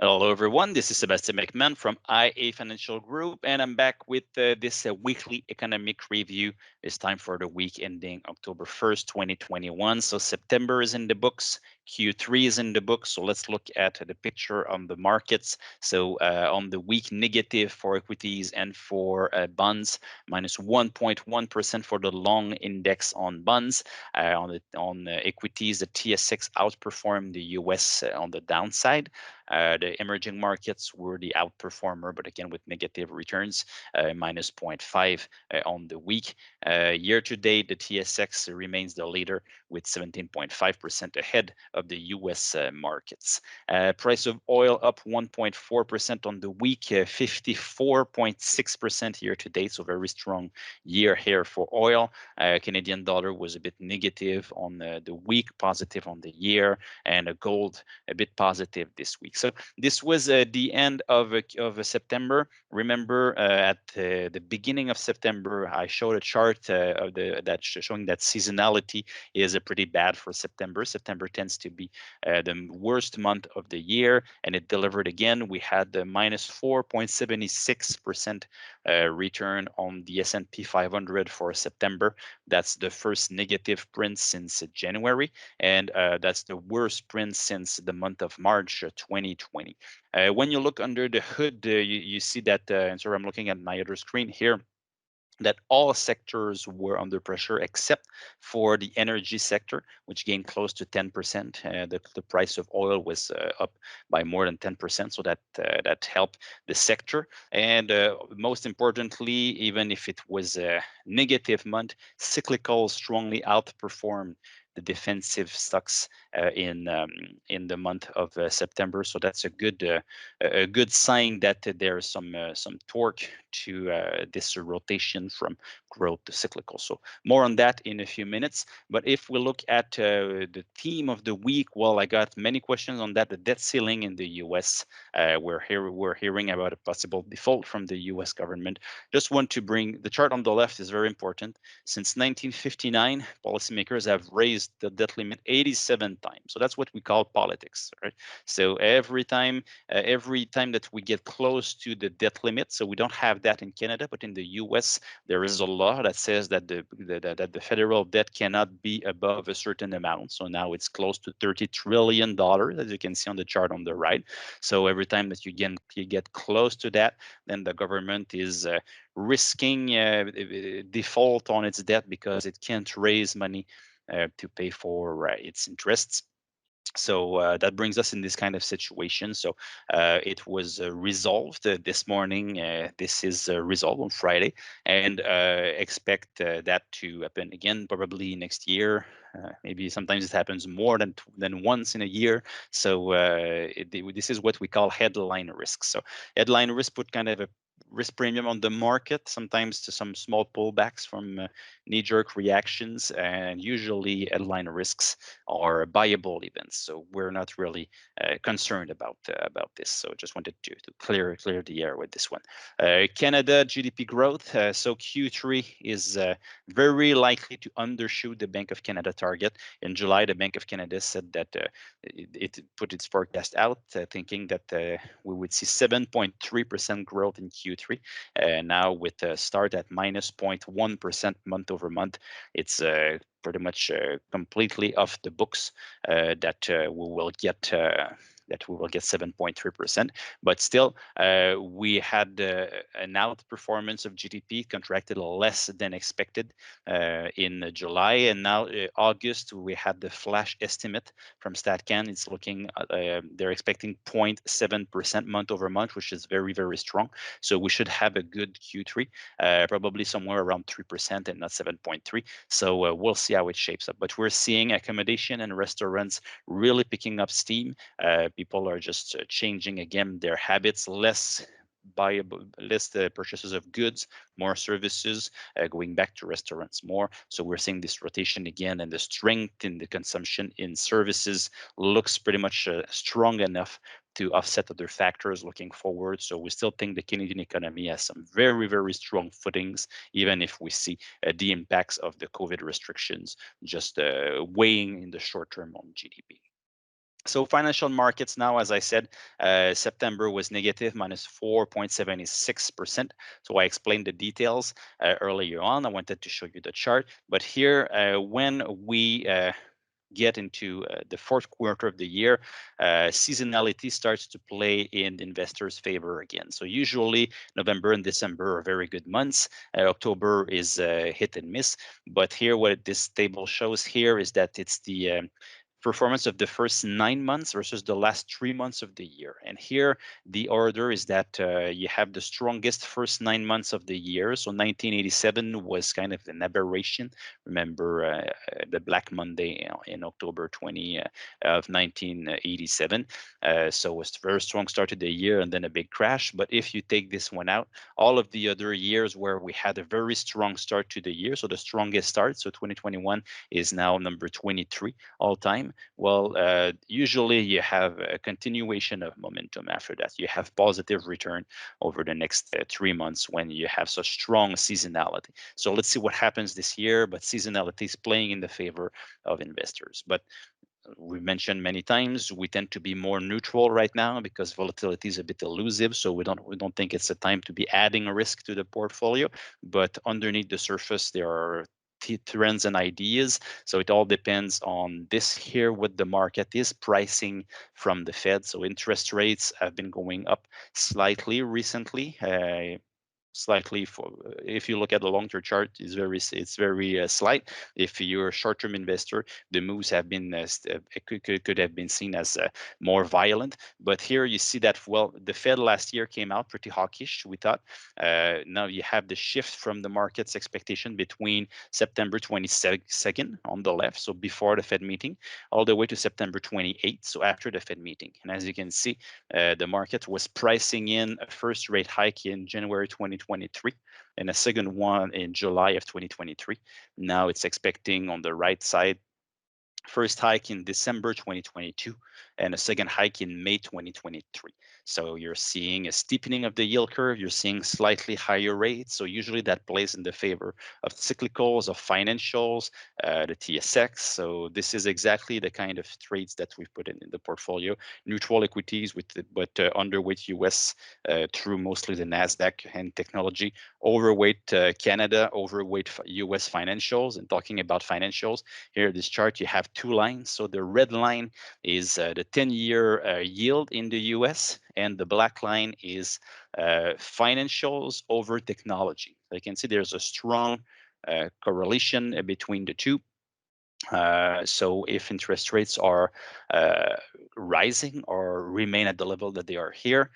Hello, everyone. This is Sebastian McMahon from IA Financial Group, and I'm back with this weekly economic review. It's time for the week ending October 1st, 2021. So September is in the books. Q3 is in the books. So let's look at the picture on the markets. So on the week, negative for equities and for bonds, minus 1.1% for the long index on bonds. On equities, the TSX outperformed the US on the downside. The emerging markets were the outperformer, but again with negative returns, minus 0.5 on the week. Year to date, the TSX remains the leader with 17.5% ahead of the US markets. Price of oil up 1.4% on the week, 54.6% year to date, so very strong year here for oil. Canadian dollar was a bit negative on the week, positive on the year, and gold a bit positive this week. So this was the end of September. Remember, at the beginning of September, I showed a chart showing that seasonality is pretty bad for September. September tends to be the worst month of the year, and it delivered again. We had the minus 4.76% return on the S&P 500 for September. That's the first negative print since January, and that's the worst print since the month of March 2020. When you look under the hood, you see that, and so I'm looking at my other screen here, that all sectors were under pressure except for the energy sector, which gained close to 10%. The price of oil was up by more than 10%, so that helped the sector. And most importantly, even if it was a negative month, cyclical strongly outperformed the defensive stocks in the month of September. So that's a good sign that there's some torque to this rotation from growth to cyclical. So more on that in a few minutes. But if we look at the theme of the week, well, I got many questions on that. The debt ceiling in the U.S. We're hearing about a possible default from the U.S. government. Just want to bring the chart on the left is very important. Since 1959, policymakers have raised the debt limit 87 times. So that's what we call politics, right? So every time that we get close to the debt limit, so we don't have that in Canada, but in the US, there is a law that says that the federal debt cannot be above a certain amount. So now it's close to $30 trillion, as you can see on the chart on the right. So every time that you get close to that, then the government is risking default on its debt because it can't raise money to pay for its interests. So that brings us in this kind of situation. So it was resolved this morning. This is resolved on Friday, and expect that to happen again probably next year. Maybe sometimes it happens more than once in a year. So this is what we call headline risk. So headline risk put kind of a risk premium on the market, sometimes to some small pullbacks from knee-jerk reactions, and usually headline risks are buyable events. So we're not really concerned about this. So just wanted to clear the air with this one. Canada GDP growth. So Q3 is very likely to undershoot the Bank of Canada target. In July, the Bank of Canada said that it put its forecast out, thinking that we would see 7.3% growth in Q3. Now with a start at minus 0.1% month over month, it's pretty much completely off the books that we will get 7.3%. But still, we had an outperformance of GDP, contracted less than expected in July, and now August we had the flash estimate from StatCan. It's looking they're expecting 0.7% month over month, which is very, very strong. So we should have a good Q3, probably somewhere around 3% and not 7.3. So we'll see how it shapes up. But we're seeing accommodation and restaurants really picking up steam. People are just changing again their habits, less purchases of goods, more services, going back to restaurants more. So we're seeing this rotation again, and the strength in the consumption in services looks pretty much strong enough to offset other factors looking forward. So we still think the Canadian economy has some very, very strong footings, even if we see the impacts of the COVID restrictions just weighing in the short term on GDP. So financial markets now, as I said, September was negative, minus 4.76%. So I explained the details earlier on. I wanted to show you the chart. But here, when we get into the fourth quarter of the year, seasonality starts to play in the investors' favor again. So usually November and December are very good months. October is hit and miss. But here, what this table shows here is that it's the performance of the first 9 months versus the last 3 months of the year. And here, the order is that you have the strongest first 9 months of the year. So 1987 was kind of an aberration. Remember the Black Monday in October 20 of 1987. So it was a very strong start to the year and then a big crash. But if you take this one out, all of the other years where we had a very strong start to the year, so the strongest start, so 2021 is now number 23 all time. Well, usually you have a continuation of momentum after that. You have positive return over the next 3 months when you have such strong seasonality. So let's see what happens this year, but seasonality is playing in the favor of investors. But we mentioned many times we tend to be more neutral right now because volatility is a bit elusive, so we don't think it's a time to be adding risk to the portfolio. But underneath the surface there are trends and ideas, so it all depends on this here, what the market is pricing from the Fed. So interest rates have been going up slightly recently, slightly. For if you look at the long-term chart, it's very slight. If you're a short-term investor, the moves have been could have been seen as more violent. But here you see that, well, the Fed last year came out pretty hawkish, we thought. Now you have the shift from the market's expectation between September 22nd on the left, so before the Fed meeting, all the way to September 28th, so after the Fed meeting. And as you can see, the market was pricing in a first rate hike in January 2023 and a second one in July of 2023. Now it's expecting on the right side first hike in December 2022 and a second hike in May 2023. So you're seeing a steepening of the yield curve, you're seeing slightly higher rates. So usually that plays in the favor of cyclicals, of financials, the TSX. So this is exactly the kind of trades that we've put in the portfolio. Neutral equities, but underweight US through mostly the NASDAQ and technology, overweight Canada, overweight US financials. And talking about financials, here this chart, you have two lines. So the red line is the 10-year yield in the US, and the black line is financials over technology. So you can see there's a strong correlation between the two. So if interest rates are rising or remain at the level that they are here,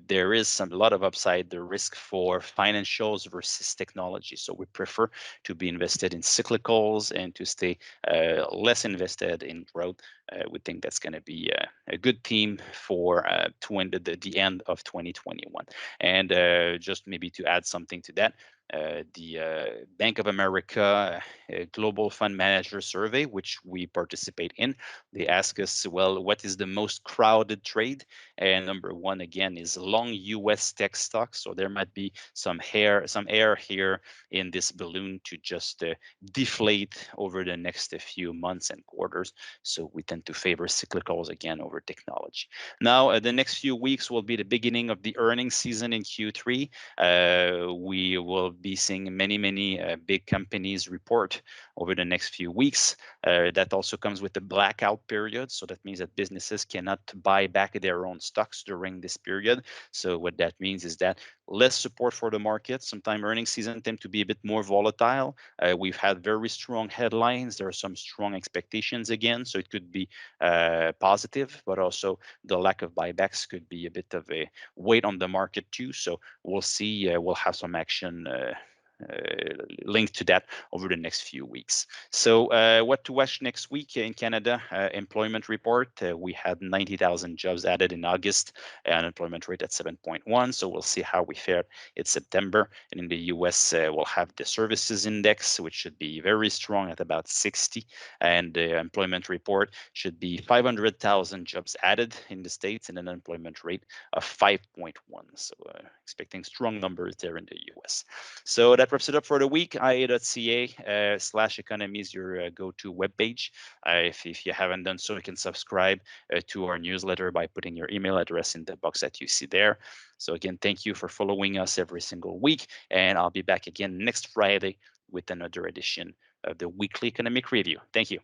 there is a lot of upside, the risk for financials versus technology. So we prefer to be invested in cyclicals and to stay less invested in growth. We think that's going to be a good theme for the end of 2021. And just maybe to add something to that, the Bank of America Global Fund Manager Survey, which we participate in, they ask us, well, what is the most crowded trade? And number one, again, is long US tech stocks. So there might be some air here in this balloon to just deflate over the next few months and quarters. So we tend to favor cyclicals again over technology. Now, the next few weeks will be the beginning of the earnings season in Q3. We will be seeing many big companies report over the next few weeks. That also comes with the blackout period. So that means that businesses cannot buy back their own stocks during this period. So what that means is that less support for the market. Sometimes earnings season tend to be a bit more volatile. We've had very strong headlines. There are some strong expectations again. So it could be positive, but also the lack of buybacks could be a bit of a weight on the market too. So we'll see. We'll have some action linked to that over the next few weeks. So what to watch next week in Canada? Employment report. We had 90,000 jobs added in August, unemployment rate at 7.1. So we'll see how we fared in September. And in the US, we'll have the services index, which should be very strong at about 60. And the employment report should be 500,000 jobs added in the States and an unemployment rate of 5.1. So expecting strong numbers there in the US. So that that wraps it up for the week. ia.ca/economy is your go-to webpage. If you haven't done so, you can subscribe to our newsletter by putting your email address in the box that you see there. So again, thank you for following us every single week, and I'll be back again next Friday with another edition of the Weekly Economic Review. Thank you.